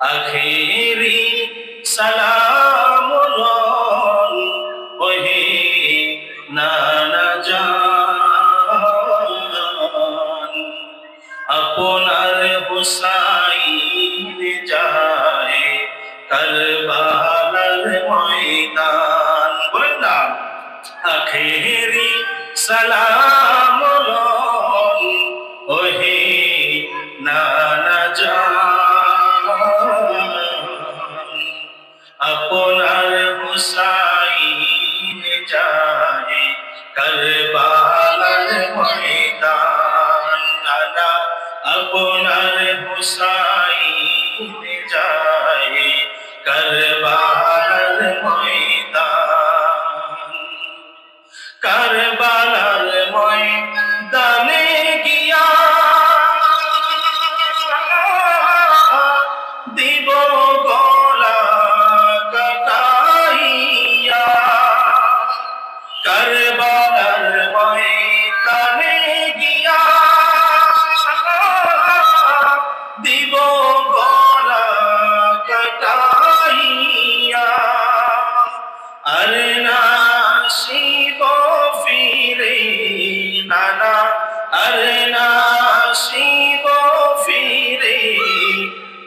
আখেরি সালাম লন ওহে নানা জান, আপনার হুসাইন যায় কারবালার ময়দান। বলেন না, আখেরি সালাম লন ওহে নানা জান, আপনার হুসাইন যায় কারবালার ময়দান। নানা আপনার হুসাইন যায় কারবালার ময়দান। কারবালার ময়দানে গিয়া দিব গলা কাটাইয়া, কারবালার ময়দানে গিয়া দিব গলা কাটাইয়া, আর না শিব ফিরে নানা, আর না শিব ফিরে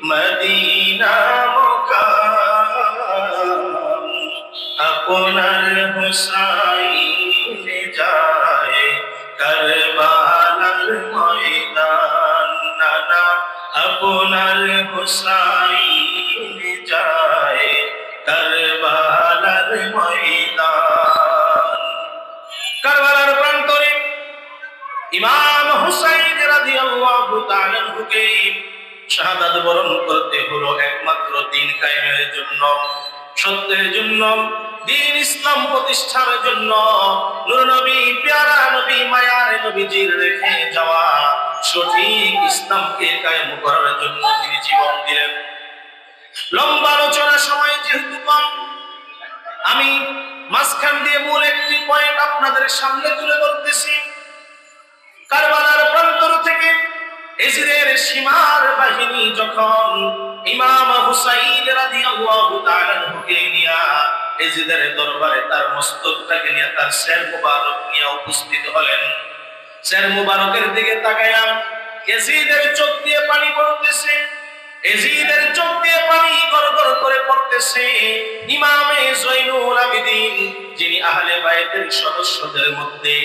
মদিনা মুকাম। আপনার হুসাইন যায় কারবালার ময়দান। নানা আপনার হুসাইন যায় কারবালার ময়দান। কারবালার প্রান্তরে ইমাম হুসাইন রাদিয়াল্লাহু তাআলা আনহুকে শাহাদাত বরণ করতে হলো একমাত্র দ্বীন কায়েমের জন্য, সত্যের জন্য, দ্বীন ইসলাম প্রতিষ্ঠার জন্য। নূর নবী, প্যারা নবী, মায়ার নবীজির রেখে যাওয়া সঠিক ইসলামকে কায়েম করার জন্য তিনি জীবন দিলেন। লম্বা আলোচনার সময় যেহেতু কম, আমি মাঝখান দিয়ে মূল একটি পয়েন্ট আপনাদের সামনে তুলে ধরতেছি। কারবালার প্রান্তর থেকে এজিদের সীমার বাহিনী যখন ইমাম হুসাইন রাদিয়াল্লাহু তাআলা আনহুকে নিয়া এজিদের দরবারে তার মস্তকটাকে নিয়ে, তার শের মুবারক নিয়ে উপস্থিত হলেন, শের মুবারকের দিকে তাকায়া এজিদের চোখ দিয়ে পানি পড়তেছে, এজিদের চোখ দিয়ে পানি গড়গড় করে পড়তেছে। ইমামে জয়নুল আবেদিন, যিনি আহলে বাইতের সদস্যদের মধ্যে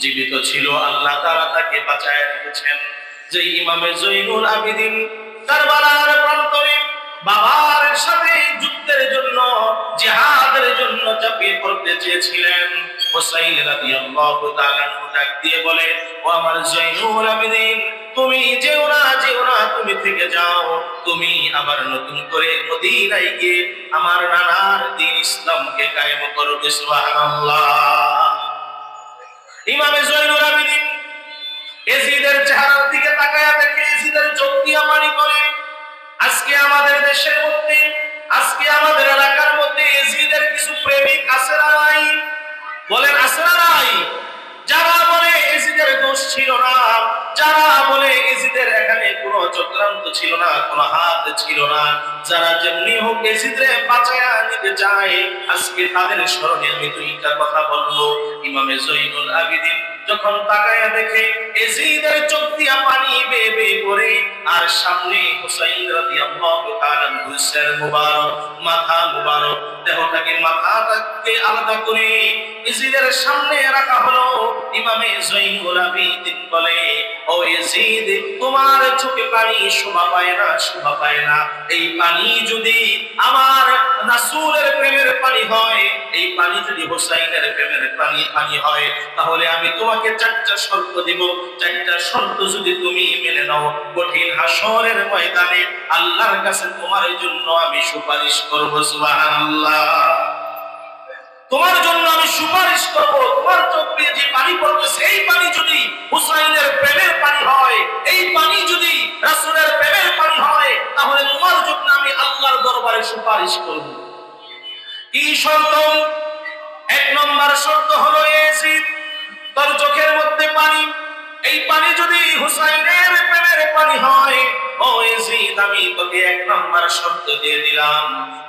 জীবিত ছিল, আল্লাহ তাআলা তাকে বাঁচায় রেখেছেন, যে ইমামে জয়নুল আবেদিন কারবালার প্রান্তরে বাবার সাথে যুদ্ধের জন্য, জিহাদের জন্য ঝাঁপিয়ে পড়তে চেয়েছিলেন। হুসাইন রাদিয়াল্লাহু তাআলা ডাক দিয়ে বলে, ও আমার জয়নুল আবেদিন, তুমি যেও না, যেও না, তুমি থেকে যাও, তুমি আবার নতুন করে মদিনায় গিয়ে আমার নানার দ্বীন ইসলামকে কায়েম করবে। সুবহানাল্লাহ। ইমামে জয়নুল আবেদিন এজিদের চেহারার দিকে তাকায়া দেখে এজিদের চোখ দিয়া পানি পড়ে। আজকে আমাদের দেশের মধ্যে, আজকে আমাদের এলাকার মধ্যে এজিদের কিছু প্রেমিক আছে না নাই? বলেন আছে না নাই? যারা বলে এজিদের দোষ ছিল না, যারা বলে এজিদের এখানে কোনো চক্রান্ত ছিল না, কোনো হাত ছিল না, যারা যেমনি হোক এজিদরে বাঁচায়া নিতে চায়, আজকে তাদের স্মরণে আমি দুইটা কথা বলবো। ইমামে জয়নুল আবেদিন যখন তাকায়া দেখে এজিদের চোখ দিয়া পানি বেয়ে বেয়ে পড়ে, আর সামনে হুসাইন রাদিয়াল্লাহু তাআলা হুসের মুবারক, মাথা মুবারক, দেহটাকে, মাথাটাকে আলাদা করে এজিদের সামনে রাখা হলো। ইমামে জয়নুল আবেদিন বলে, ও এজিদ, তোমার চোখে পানি শোভা পায় না, শোভা পায় না। এই পানি যদি আমার রাসূলের প্রেমের পানি হয়, এই পানি যদি হুসাইনের প্রেমের পানি হয়, তাহলে আমি তোমাকে চারটা শর্ত দিব। চারটা শর্ত যদি তুমি মেনে নাও, কঠিন হাসরের ময়দানে আল্লাহর কাছে তোমার জন্য আমি সুপারিশ করব। সুবহানাল্লাহ। তোমার জন্য আমি সুপারিশ করব। তোমার চোখ দিয়ে যে পানি পড়তেছে, এই পানি যদি হুসাইনের প্রেমের পানি হয়, এই পানি যদি রাসূলের প্রেমের পানি হয়, তাহলে তোমার জন্য আমি আল্লাহর দরবারে সুপারিশ করব। কি শর্ত? এক নম্বর শর্ত হলো, ইয়াজিদ, তোর চোখের মধ্যে পানি, এই পানি যদি হুসাইনের প্রেমের পানি হয়, ও ও ইয়াজিদ, আমি তোকে এক নম্বর শর্ত দিয়ে দিলাম,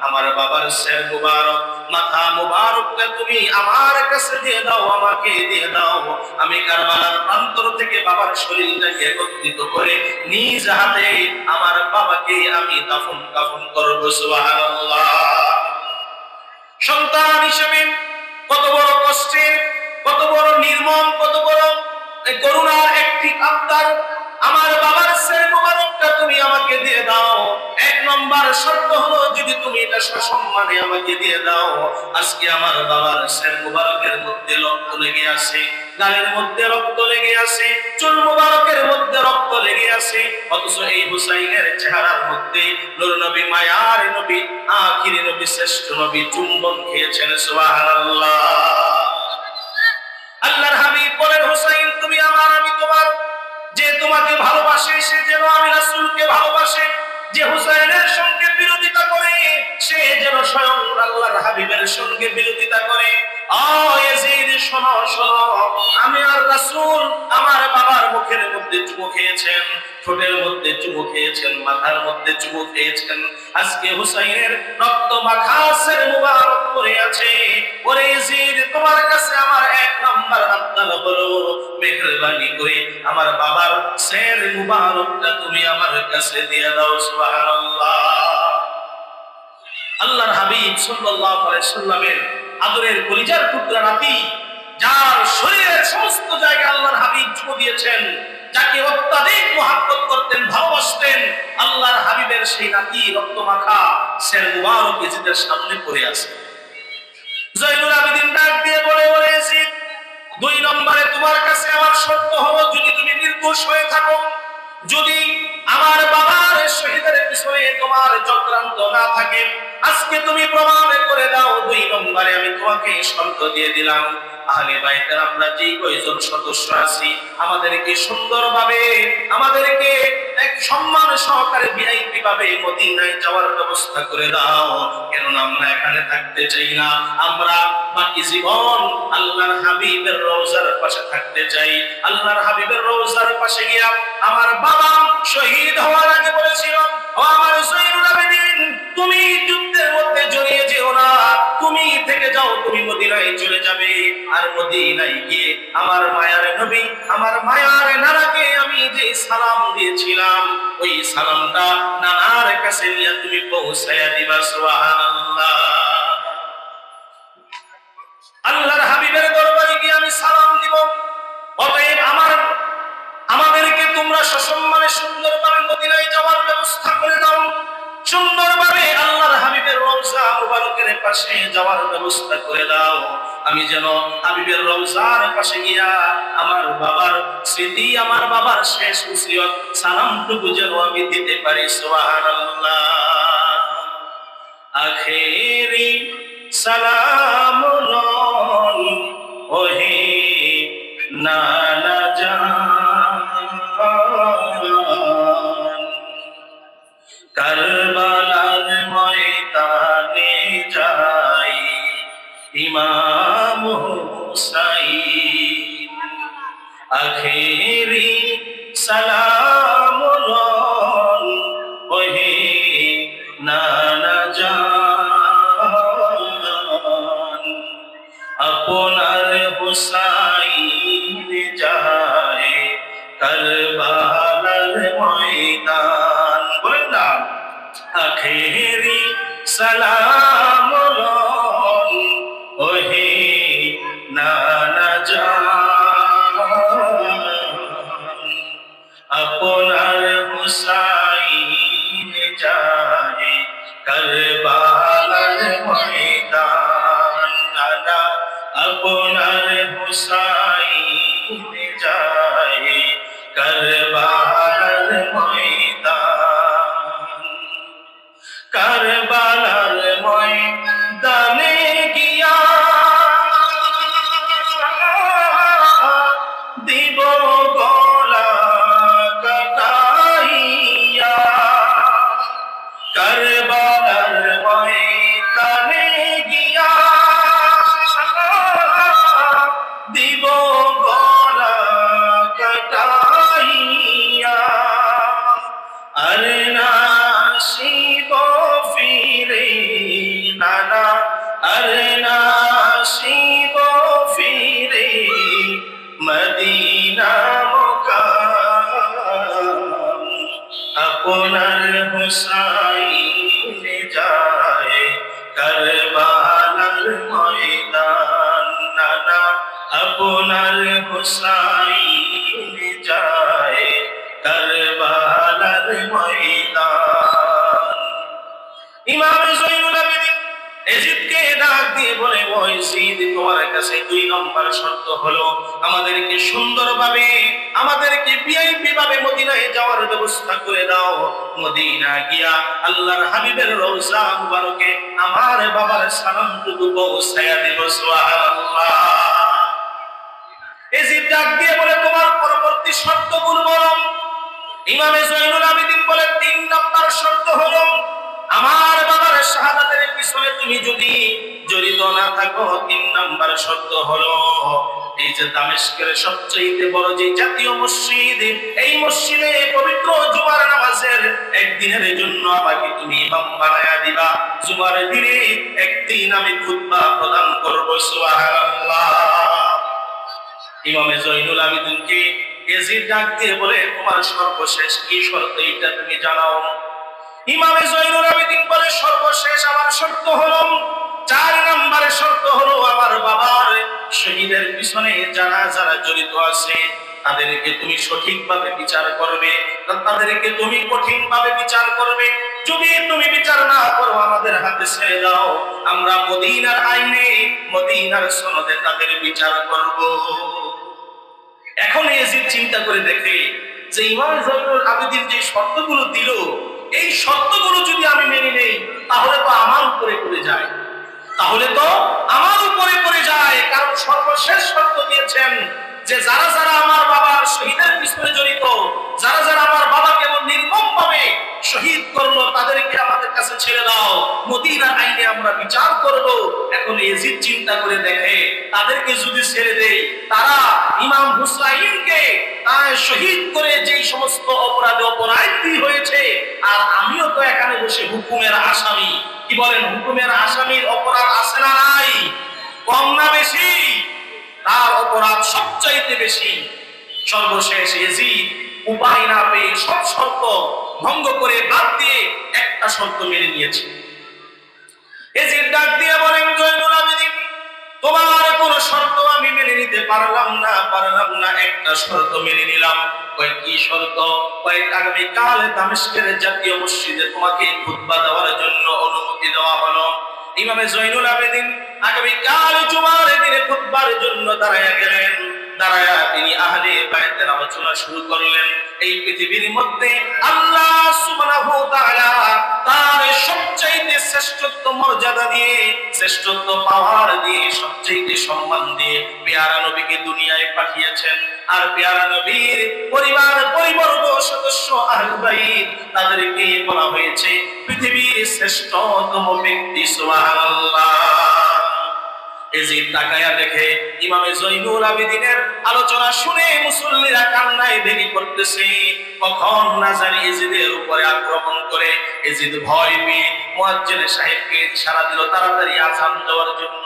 আমার বাবার শির মুবারক, মাথা মুবারকটা তুমি আমার কাছে দিয়ে দাও, আমাকে দিয়ে দাও। আমি কারবালার প্রান্তর থেকে বাবার শরীরটাকে একত্রিত করে নিজ হাতে আমার বাবাকে আমি দাফন কাফন করব। সুবহানাল্লাহ। সন্তান হিসেবে কত বড় কষ্টের, কত বড় নির্মম, কত বড় করুণার একটি আবদার, আমার বাবার শির মুবারকটা তুমি আমাকে দিয়ে দাও। এক নম্বর শর্ত হলো, যদি তুমি এটা সসম্মানে আমাকে দিয়ে দাও, আজকে আমার বাবার শির মুবারকের মধ্যে রক্ত লেগে আছে, গালের মধ্যে রক্ত লেগে আছে, চুল মুবারকের মধ্যে রক্ত লেগে আছে, অথচ এই হুসাইনের চেহারার মধ্যে নূর নবী, মায়ার নবী, আখিরি নবী, শ্রেষ্ঠ নবী চুম্বন খেয়েছেন। সুবহানাল্লাহ। আল্লাহর হাবিব বলেন, হুসাইন তুমি আমার, আমি তোমার। যে তোমাকে ভালোবাসে সে যেন আমি রাসূলকে ভালোবাসে, যে হুসাইনের সঙ্গে বিরোধিতা করে সে যেন স্বয়ং আল্লাহর হাবিবের সঙ্গে বিরোধিতা করে। ও ইয়াজিদ, শোনো শোনো, আমি আর রাসূল আমার বাবার মুখের মধ্যে চুমু খেয়েছেন, ঠোঁটের মধ্যে চুমু খেয়েছেন, মাথার মধ্যে চুমু খেয়েছেন, আজকে হুসাইনের রক্ত মাখা শির মুবারক পড়ে আছে। ওরে ইয়াজিদ, তোমার কাছে আমার এক নাম্বার আবদার হলো, মেহেরবানি করে আমার বাবার শির মুবারকটা তুমি আমার কাছে দিয়ে দাও। সুবহানাল্লাহ। আল্লাহর হাবিব সাল্লাল্লাহু আলাইহি সাল্লামের আদরের কলিজার টুকরা নাতি, যার শরীরের সমস্ত জায়গায় আল্লাহর হাবিব চুমু দিয়েছেন, যাকে অত্যাধিক মহব্বত করতেন, ভালোবাসতেন, আল্লাহর হাবিবের সেই নাতি রক্তমাখা শির মুবারক ইয়াজিদের সামনে পড়ে আছে। জয়নুল আবেদিন ডাক দিয়ে বলে, ওরে ইয়াজিদ, দুই নম্বরে তোমার কাছে আমার শর্ত হলো, যদি তুমি নির্দোষ হয়ে থাকো, যদি আমার বাবার শহীদের পিছনে তোমার চক্রান্ত না থাকে, আজকে তুমি প্রমাণ করে দাও। দুই নম্বরে আমি তোমাকে শর্ত দিয়ে দিলাম, আহলে বাইতের আমরা যে কয়জন সদস্য আছি, আমাদেরকে সুন্দরভাবে, আমাদেরকে এক সম্মান সহকারে ভিআইপি ভাবে মদিনায় যাওয়ার ব্যবস্থা করে দাও। কেননা আমরা এখানে থাকতে চাই না, আমরা বাকি জীবন আল্লাহর হাবিবের রওজার পাশে থাকতে চাই। আল্লাহর হাবিবের রওজার পাশে গিয়া আমার বাবা শহীদ হওয়ার আগে বলেছিল, ও আমার জয়নুল আবেদিন, তুমি যুদ্ধের মধ্যে জড়িয়ে যেও না, তুমি থেকে যাও, তুমি মদিনায় চলে যাবে। আর মদিনায় গিয়ে আমার মায়ার নবী, আমার মায়ার নানাকে আমি যে সালাম দিয়েছিলাম, ওই সালামটা নানার কাছে নিয়ে তুমি পৌঁছায়া দিবা। সুবহানাল্লাহ। আল্লাহর হাবিবের দরবারে গিয়ে আমি সালাম দিব। অতএব আমাদেরকে তোমরা সসম্মানে সুন্দরভাবে মদিনায় যাওয়ার ব্যবস্থা করে দাও, সুন্দরভাবে আল্লাহর হাবিবের রওজা মুবারকের পাশে যাওয়ার ব্যবস্থা করে দাও। আমি যেন হাবিবের রওজার পাশে গিয়া আমার বাবার স্মৃতি, আমার বাবার শেষ ওসিয়ত সালামটুকু যেন আমি দিতে পারি। সুবহানাল্লাহ। আখেরি সালাম লন ওহে নানা জান, কারবালার ময়দানে যাই ইমাম হুসাইন, আখেরি সালাম লন ওহে নানা জান, আপনার হুসাইন যায় কারবালার ময়দান। বলেন না, আখেরি সালাম লন ওহে নানা জান, আপনার হুসাইন যায় কারবালার ময়দান। নানা আপনার হুসাইন যায় কারবালার ময়দান। কারবালার ময়দানে গিয়া দিব গলা কাটাইয়া, কারবালার ময়দানে গিয়া দিব গলা কাটাইয়া, আর হুসাইন যায় কারবালার ময়দান, নানা আপনার হুসাইন যায় কারবালার ময়দান। ইমাম জয়নুল আবেদিন এজিদকে ডাক দিয়ে বলে, ও এজিদ, তোমার কাছে 2 নম্বর শর্ত হলো আমাদেরকে সুন্দরভাবে, আমাদেরকে ভিআইপি ভাবে মদিনায় যাওয়ার ব্যবস্থা করে দাও। মদিনা গিয়া আল্লাহর হাবিবের রওজা মুবারকে আমার বাবার সালামটুকু পৌঁছায়া দেব। সুবহানাল্লাহ। এজিদ ডাক দিয়ে বলে, তোমার পরবর্তী শর্তগুলো বলো। ইমাম জয়নুল আবেদিন বলে, 3 নম্বর শর্ত হলো আমার বাবার শাহাদাতের পিছনে তুমি যদি জড়িত না থাকো। 3 নম্বর শর্ত হলো এই যে দামেস্কের সবচেয়ে বড় যে জাতীয় মসজিদ, এই মসজিদে পবিত্র জুমার নামাজের একদিনের জন্য আমাকে তুমি ইমাম বানায়া দিবা। জুমার দিনে একদিন আমি খুতবা প্রদান করব। সুবহানাল্লাহ। ইমাম জয়নুল আবেদিনকে এজিদ ডাক দিয়ে বলে, তোমার সর্বশেষ কি শর্ত এটা তুমি জানাও। ইমাম জয়নুল আবেদিন বলে, সর্বশেষ আমার শর্ত হলো 4 নম্বরের শর্ত হলো আমার বাবার শহীদের পিছনে যারা যারা জড়িত আছে তাদেরকে তুমি সঠিকভাবে বিচার করবে, তাদেরকে তুমি কঠিনভাবে বিচার করবে। যদি তুমি বিচার না করো আমাদের হাতে ছেড়ে দাও, আমরা মদিনার আইনে, মদিনার সনদে তাদের বিচার করব। এখন এজিদ চিন্তা করে দেখে যে ইমাম জয়নুল আবেদিন যে শর্তগুলো দিল, এই শর্তগুলো যদি আমি মেনে নেই তাহলে তো আমার উপরে পড়ে যায়, তাহলে তো আমার উপরে পড়ে যায়। কারণ সর্বশেষ শর্ত দিয়েছেন যে যারা যারা আমার বাবার শহীদের পিছনে জড়িত, যারা যারা আমার বাবাকে নির্মম ভাবে শহীদ করলো তাদেরকে আমাদের কাছে ছেড়ে দাও, মদিনার আইনে আমরা বিচার করব। এখন এজিদ চিন্তা করে দেখে তাদেরকে যদি ছেড়ে দেই, তারা ইমাম হুসাইনকে শহীদ করে যে সমস্ত অপরাধে অপরাধী হয়েছে, আর আমিও তো এখানে বসে হুকুমের আসামি। কি বলেন, হুকুমের আসামির অপরাধ আছে না নাই? কম না বেশি? তার অপরাধ সবচাইতে বেশি। সর্বশেষ এজিদ উপায় না পেয়ে সব শর্ত ভঙ্গ করে বাদ দিয়ে একটা শর্ত মেনে নিয়েছে। এজিদ ডাক দিয়ে বলেন, জয়নুল আবেদিন, তোমার কোন শর্ত আমি মেনে নিতে পারলাম না, একটা শর্ত মেনে নিলাম। কয় কি শর্ত? কয় আগামীকাল দামেস্কের জাতীয় মসজিদে তোমাকে খুতবা দেওয়ার জন্য অনুমতি দেওয়া হলো। ইমাম জয়নুল আবেদিন আগামীকাল জুমার দিনে খুতবার জন্য দাঁড়ায়া গেলেন। দাঁড়ায়া তিনি আহলে বাইতের আলোচনা শুরু করলেন। এই পৃথিবীর মধ্যে আল্লাহ সুবহানাহু ওয়া তাআলা তার সবচেয়ে শ্রেষ্ঠত্ব মর্যাদা দিয়ে, শ্রেষ্ঠত্ব পাওয়ার দিয়ে, সবচেয়ে সম্মান দিয়ে পেয়ারা নবীকে দুনিয়ায় পাঠিয়েছেন। আর পেয়ারা নবীর পরিবার পরিবর্গ সদস্য আহলে বাইত, তাদেরকে বলা হয়েছে পৃথিবীর শ্রেষ্ঠতম ব্যক্তি। সুবহানাল্লাহ। এজিদ তাকায়া দেখে ইমাম জয়নুল আবেদিনের আলোচনা শুনে মুসল্লিরা কান্নায় ভেঙে পড়তেছে। কখন না জানি এজিদের উপরে আক্রমণ করে এজিদ ভয় পেয়ে মুয়াজ্জিন সাহেবকে ইশারা দিল তাড়াতাড়ি আযান দেওয়ার জন্য,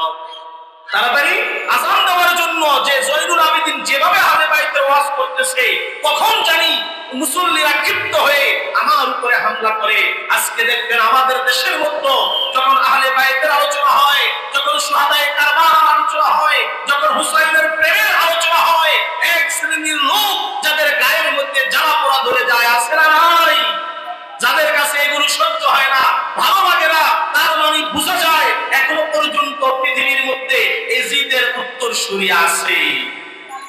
তাড়াতাড়ি আযান দেওয়ার জন্য। যে জয়নুল আবেদিন যেভাবে আহলে বাইতের ওয়াজ করতেছে, কখন জানি মুসল্লিরা ক্ষিপ্ত হয়ে আমার উপরে হামলা করে। আজকে দেখবেন আমাদের দেশের মধ্যে যখন আহলে বাইতের আলোচনা হয়, যখন শুহাদায়ে কারবালার আলোচনা হয়, যখন হুসাইনের প্রেমের আলোচনা হয়, এক শ্রেণীর লোক যাদের গায়ের মধ্যে জ্বালা পোড়া ধরে যায়, আছে না নাই? যাদের কাছে এগুলো সহ্য হয় না, ভালো লাগে না, তার মানে বোঝা যায় এখনো পর্যন্ত পৃথিবীর মধ্যে এজিদের উত্তরসূরি আছে।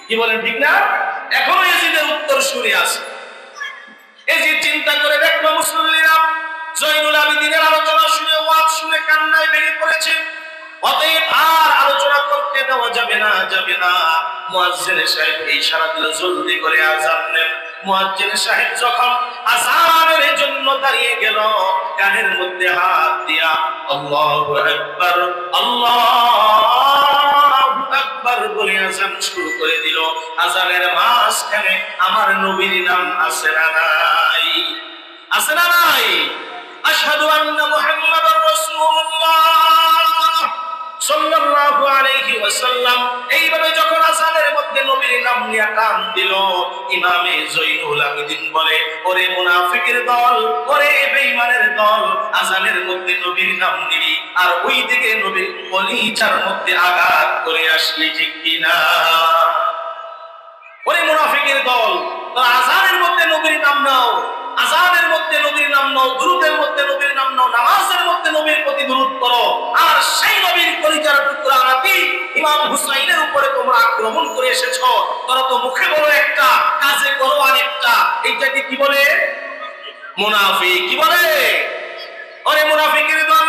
কি বলেন, ঠিক না? এখনো এজিদের উত্তরসূরি আছে। এজিদ চিন্তা করে দেখলো মুসল্লিরা জয়নুল আবেদিনের আলোচনা শুনে, ওয়াজ শুনে কান্নায় ভেঙে পড়েছে। অতএব আর আলোচনা করতে দেওয়া যাবে না। মুয়াজ্জিন সাহেব ইশারা দিল জলদি করে আযান দেন। মুয়াজ্জিন সাহেব যখন আযানের জন্য দাঁড়িয়ে গেল, কানের মধ্যে হাত দিয়া আল্লাহু আকবার, আল্লাহু আকবার বলে আযান শুরু করে দিল। আযানের মাঝখানে আমার নবীর নাম আছে না নাই? আছে না নাই? আশহাদু আন্না মুহাম্মাদুর রাসূলুল্লাহ, সাল্লাল্লাহু আলাইহি ওয়াসাল্লাম এইভাবে যখন আযানের মধ্যে নবীর নাম নিয়ে টান দিল, ইমামে জয়নুল আবেদিন বলে, ওরে মুনাফিকের দল, ওরে বেঈমানের দল, আযানের মধ্যে নবীর নাম নিলি আর ওইদিকে নবীর কলিজার মধ্যে আঘাত করে আসলি, ঠিক কিনা? ওরে মুনাফিকের দল, তোরা আযানের মধ্যে নবীর নাম নাও, আযানের মধ্যে নবীর নাম নাও, দুরূদের মধ্যে নবীর নাম নাও, নামাজের মধ্যে নবীর প্রতি দুরূদ করো, আর সেই নবীর কলিজার টুকরা নাতি ইমাম হুসাইনের উপরে তোমরা আক্রমণ করে এসেছো। তোরা তো মুখে বলো একটা, কাজে করো আরেকটা। এইটাকে কি বলে? মুনাফিক। কি বলে? ওরে মুনাফিকের দল,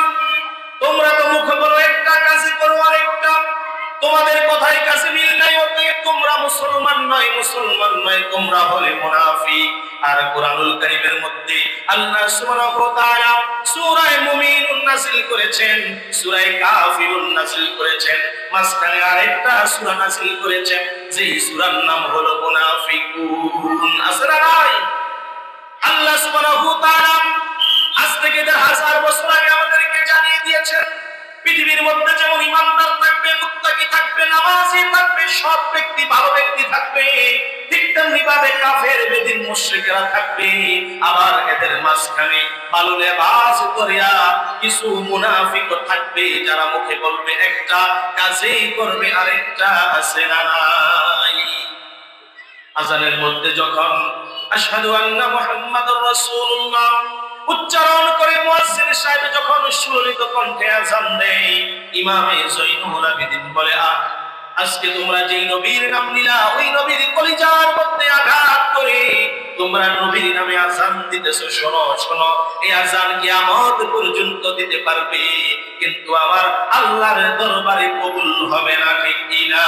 তোমরা তো মুখে বলো একটা, কাজে করো আরেকটা, তোমাদের কথায় কাছে মিল নাই, অতএব তোমরা মুসলমান নয়, মুসলমান নয়, তোমরা হলে মুনাফিক। আর কোরআনুল কারীমের মধ্যে আল্লাহ সুবহানাহু ওয়া তাআলা সূরা মুমিনুন নাযিল করেছেন, সূরা কাফিরুন নাযিল করেছেন, মাঝখানে আরেকটা সূরা নাযিল করেছেন, যেই সূরার নাম হলো মুনাফিকুন। আছে না নাই? আল্লাহ সুবহানাহু ওয়া তাআলা আজ থেকে 1000 বছর আগে আমাদেরকে জানিয়ে দিয়েছেন, পৃথিবীর মধ্যে যেমন ইমানদার থাকবে, মুত্তাকি থাকবে, নামাজি থাকবে, সৎ ব্যক্তি, ভালো ব্যক্তি থাকবে, ঠিক তেমনি ভাবে কাফের, বেদিন, মুশরিকরা থাকবে। আবার এদের মাঝখানে ভালো লেবাস করিয়া কিছু মুনাফিক থাকবে, যারা মুখে বলবে একটা, কাজেই করবে আরেকটা। আছে না নাই? আযানের মধ্যে যখন আশহাদু আন্না মুহাম্মাদুর রাসূলুল্লাহ উচ্চারণ করে মুয়াজ্জিন সাহেব যখন সুললিত কণ্ঠে আযান দেয়, ইমামে জয়নুল আবেদিন বলে, আজকে তোমরা যেই নবীর নাম নিলা, ওই নবীর কলিজার মধ্যে আঘাত করে তোমরা নবীর নামে আযান দিতেছো। শোনো শোনো, এই আযান কিয়ামত পর্যন্ত দিতে পারবে, কিন্তু আমার আল্লাহর দরবারে কবুল হবে না, ঠিক কিনা?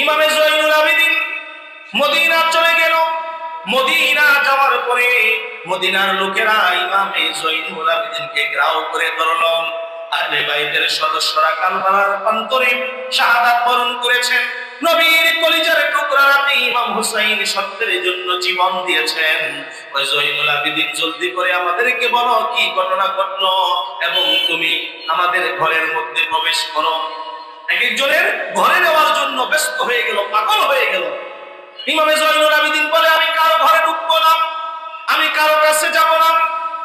ইমামে জয়নুল আবেদিন মদিনা চলে গেল। মদিনা যাওয়ার পরে মদিনার লোকেরা ইমামে জয়নুল আবেদিনকে গ্রাহ করে ধরল। আহলে বাইতের সদস্যরা কারবালার প্রান্তরে শাহাদাত বরণ করেছেন। নবীর কলিজার টুকরা নাতি ইমাম হুসাইন সত্যের জন্য জীবন দিয়েছেন। ওই জয়নুল আবেদিন, জলদি করে আমাদেরকে বলো কি ঘটনা ঘটলো, এবং তুমি আমাদের ঘরের মধ্যে প্রবেশ করো। এক একজনের ঘরে নেওয়ার জন্য ব্যস্ত হয়ে গেল, পাগল হয়ে গেল। ইমামে জয়নুল আবেদিন বলে, আমি কারো ঘরে ঢুকবো না, আমি কারো কাছে যাব না।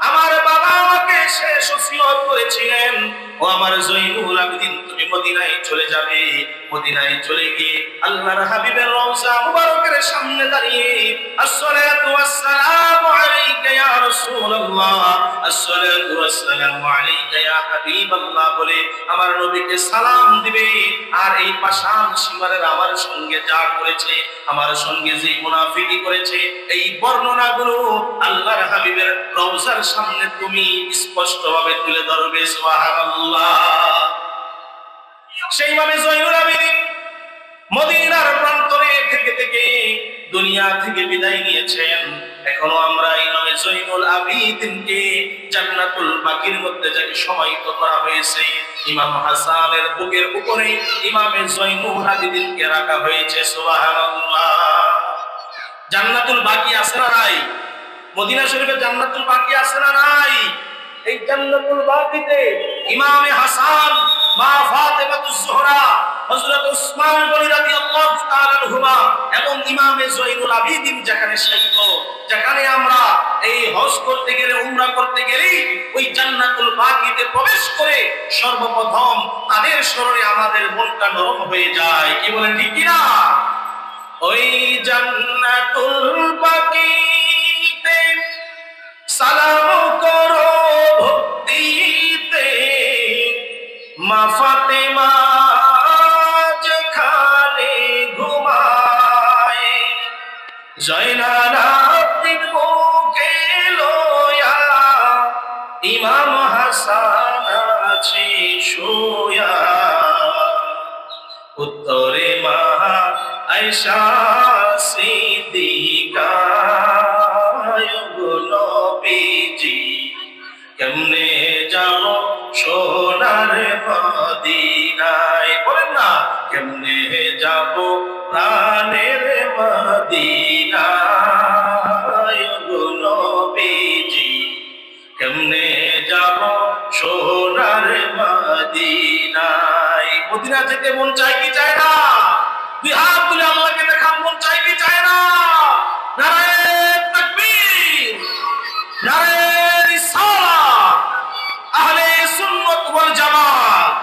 আমার বাবা আমাকে শেষ ওসিয়ত করেছিলেন, ও আমার জয়নুল আবেদিন, তুমি মদিনায় চলে যাবে। মদিনায় চলে গিয়ে আল্লাহর হাবিবের রওজা মুবারকের সামনে দাঁড়িয়ে আসসালাতু ওয়াসসালামু আলাইকা ইয়া রাসূলুল্লাহ, আসসালাতু ওয়াসসালামু আলাইকা ইয়া হাবিবাল্লাহ বলে আমার নবীকে সালাম দিবে। আর এই পাষাণ সীমারের আমার সঙ্গে যা করেছে, আমার সঙ্গে যে মুনাফিকি করেছে, এই বর্ণনাগুলো আল্লাহর হাবিবের রওজার সামনে তুমি স্পষ্টভাবে তুলে ধরবে। সুবহানাল্লাহ। সেই ইমামে জয়নুল আবেদিন মদিনার প্রান্তরে থেকে থেকে দুনিয়া থেকে বিদায় নিয়েছেন। এখনো আমরা ইমামে জয়নুল আবেদিনকে জান্নাতুল বাকির মধ্যে যাকে সমাহিত করা হয়েছে, ইমাম হাসানের বুকের উপরে ইমামে জয়নুল আবেদিনকে রাখা হয়েছে। সুবহানাল্লাহ। জান্নাতুল বাকি আছে না নাই? মদিনা শরীফে জান্নাতুল বাকি আছে না নাই? এই জান্নাতুল বাকিতে ইমামে হাসান, মা ফাতেমাতুজ জোহরা, হযরত উসমান গনি রাদিয়াল্লাহু তাআলা আনহুমা এবং ইমামে জয়নুল আবেদিন যেখানে শায়িত, যেখানে আমরা এই হজ করতে গেলে, উমরা করতে গেলে ওই জান্নাতুল বাকিতে প্রবেশ করে সর্বপ্রথম তাদের স্মরণে আমাদের মনটা নরম হয়ে যায়। কি বলেন, ঠিক কিনা? ওই জান্নাতুল বাকিতে সালাম করো ভক্তিতে, মা ফাতেমা যেখানে ঘুমায়, জয়নাল আবেদিন বুকে লয়া, ইমাম হাসান আছে শুয়া, উত্তরে মা আয়েশা সিদ্দিকা, নবীজি কেমনে যাব সোনার মদিনায়, বলেন না, কেমনে যাব প্রাণের মদিনায়, নবীজি কেমনে যাব সোনার মদিনায়। মদিনা যেতে মন চায় কি চায় না? দুই হাত তুলে আল্লাহকে দেখার মন চায় কি চায় না? নারায়ে তাকবীর, নারায়ে রিসালাত, আহলে সুন্নাত ওয়াল জামাত,